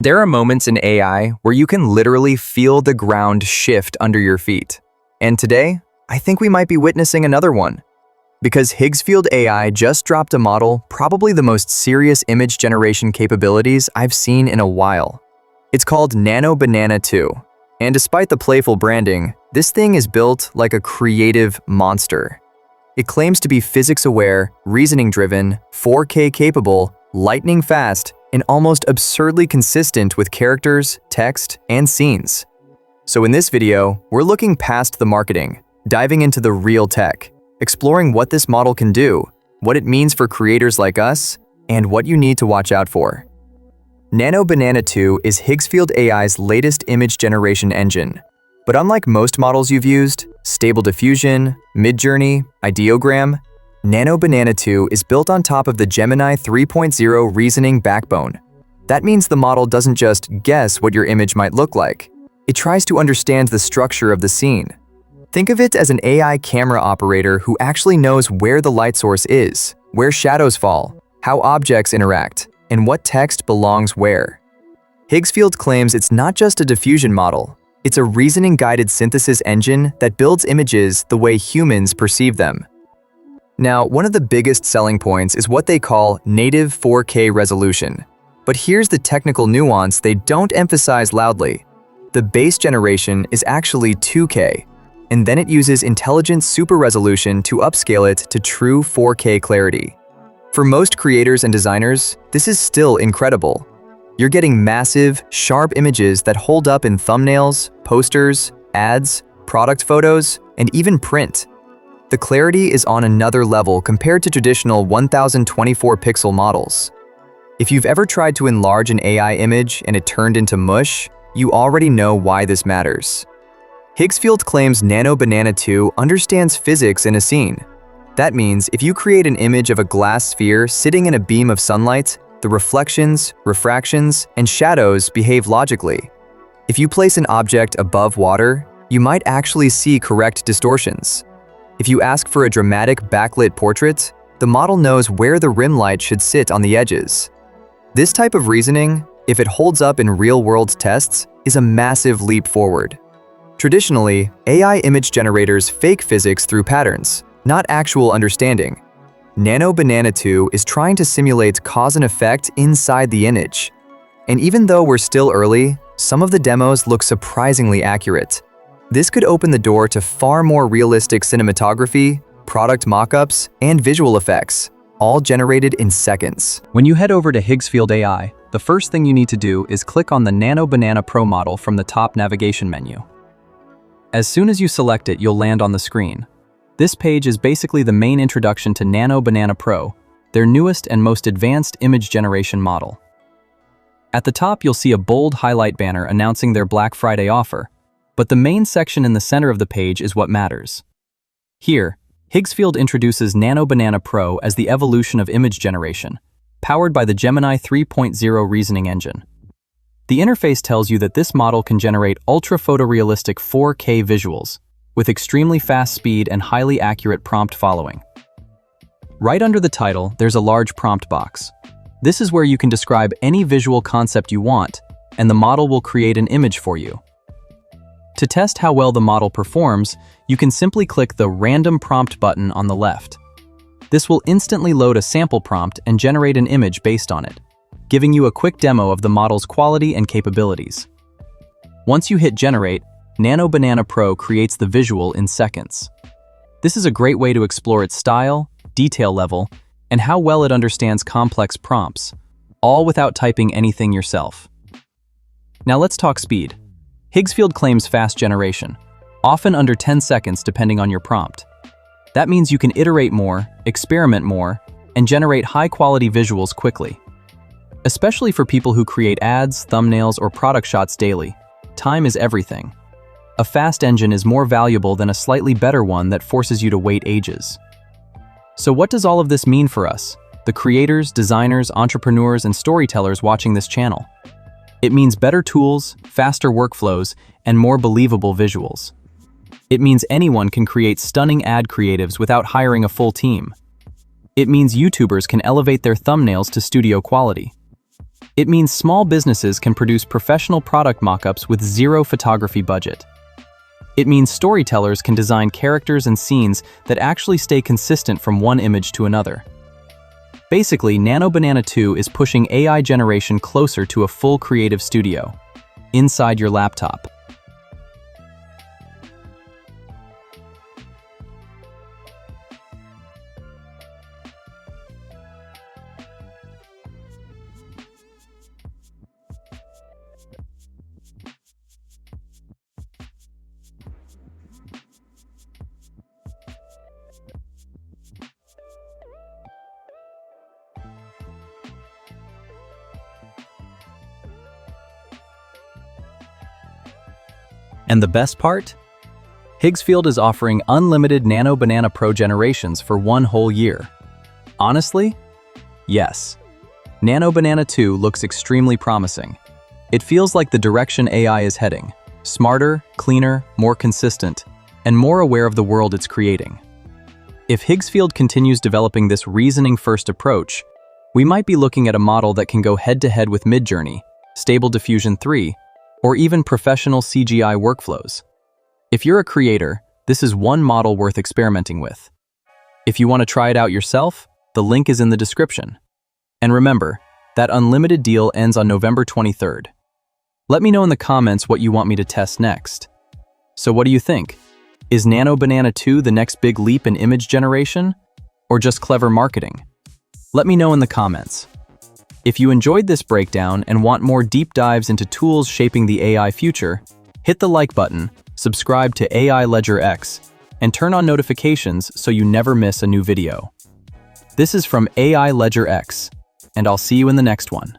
There are moments in AI where you can literally feel the ground shift under your feet. And today, I think we might be witnessing another one. Because Higgsfield AI just dropped a model probably the most serious image generation capabilities I've seen in a while. It's called Nano Banana 2. And despite the playful branding, this thing is built like a creative monster. It claims to be physics-aware, reasoning-driven, 4K capable, lightning-fast, and almost absurdly consistent with characters, text, and scenes. So in this video, we're looking past the marketing, diving into the real tech, exploring what this model can do, what it means for creators like us, and what you need to watch out for. Nano Banana 2 is Higgsfield AI's latest image generation engine. But unlike most models you've used, Stable Diffusion, Midjourney, Ideogram, Nano Banana 2 is built on top of the Gemini 3.0 reasoning backbone. That means the model doesn't just guess what your image might look like. It tries to understand the structure of the scene. Think of it as an AI camera operator who actually knows where the light source is, where shadows fall, how objects interact, and what text belongs where. Higgsfield claims it's not just a diffusion model. It's a reasoning-guided synthesis engine that builds images the way humans perceive them. Now, one of the biggest selling points is what they call native 4K resolution. But here's the technical nuance they don't emphasize loudly. The base generation is actually 2K, and then it uses intelligent super resolution to upscale it to true 4K clarity. For most creators and designers, this is still incredible. You're getting massive, sharp images that hold up in thumbnails, posters, ads, product photos, and even print. The clarity is on another level compared to traditional 1024 pixel models. If you've ever tried to enlarge an AI image and it turned into mush, you already know why this matters. Higgsfield claims Nano Banana 2 understands physics in a scene. That means if you create an image of a glass sphere sitting in a beam of sunlight, the reflections, refractions, and shadows behave logically. If you place an object above water, you might actually see correct distortions. If you ask for a dramatic backlit portrait, the model knows where the rim light should sit on the edges. This type of reasoning, if it holds up in real-world tests, is a massive leap forward. Traditionally, AI image generators fake physics through patterns, not actual understanding. Nano Banana 2 is trying to simulate cause and effect inside the image. And even though we're still early, some of the demos look surprisingly accurate. This could open the door to far more realistic cinematography, product mock-ups, and visual effects, all generated in seconds. When you head over to Higgsfield AI, the first thing you need to do is click on the Nano Banana Pro model from the top navigation menu. As soon as you select it, you'll land on the screen. This page is basically the main introduction to Nano Banana Pro, their newest and most advanced image generation model. At the top, you'll see a bold highlight banner announcing their Black Friday offer. But the main section in the center of the page is what matters. Here, Higgsfield introduces Nano Banana Pro as the evolution of image generation, powered by the Gemini 3.0 reasoning engine. The interface tells you that this model can generate ultra-photorealistic 4K visuals, with extremely fast speed and highly accurate prompt following. Right under the title, there's a large prompt box. This is where you can describe any visual concept you want, and the model will create an image for you. To test how well the model performs, you can simply click the Random Prompt button on the left. This will instantly load a sample prompt and generate an image based on it, giving you a quick demo of the model's quality and capabilities. Once you hit Generate, Nano Banana Pro creates the visual in seconds. This is a great way to explore its style, detail level, and how well it understands complex prompts, all without typing anything yourself. Now let's talk speed. Higgsfield claims fast generation, often under 10 seconds depending on your prompt. That means you can iterate more, experiment more, and generate high-quality visuals quickly. Especially for people who create ads, thumbnails, or product shots daily, time is everything. A fast engine is more valuable than a slightly better one that forces you to wait ages. So what does all of this mean for us, the creators, designers, entrepreneurs, and storytellers watching this channel? It means better tools, faster workflows, and more believable visuals. It means anyone can create stunning ad creatives without hiring a full team. It means YouTubers can elevate their thumbnails to studio quality. It means small businesses can produce professional product mock-ups with zero photography budget. It means storytellers can design characters and scenes that actually stay consistent from one image to another. Basically, Nano Banana 2 is pushing AI generation closer to a full creative studio, inside your laptop. And the best part? Higgsfield is offering unlimited Nano Banana Pro generations for 1 whole year. Honestly? Yes. Nano Banana 2 looks extremely promising. It feels like the direction AI is heading: smarter, cleaner, more consistent, and more aware of the world it's creating. If Higgsfield continues developing this reasoning-first approach, we might be looking at a model that can go head-to-head with Midjourney, Stable Diffusion 3, or even professional CGI workflows. If you're a creator, this is one model worth experimenting with. If you want to try it out yourself, the link is in the description. And remember, that unlimited deal ends on November 23rd. Let me know in the comments what you want me to test next. So what do you think? Is Nano Banana 2 the next big leap in image generation? Or just clever marketing? Let me know in the comments. If you enjoyed this breakdown and want more deep dives into tools shaping the AI future, hit the like button, subscribe to AI LedgerX, and turn on notifications so you never miss a new video. This is from AI LedgerX, and I'll see you in the next one.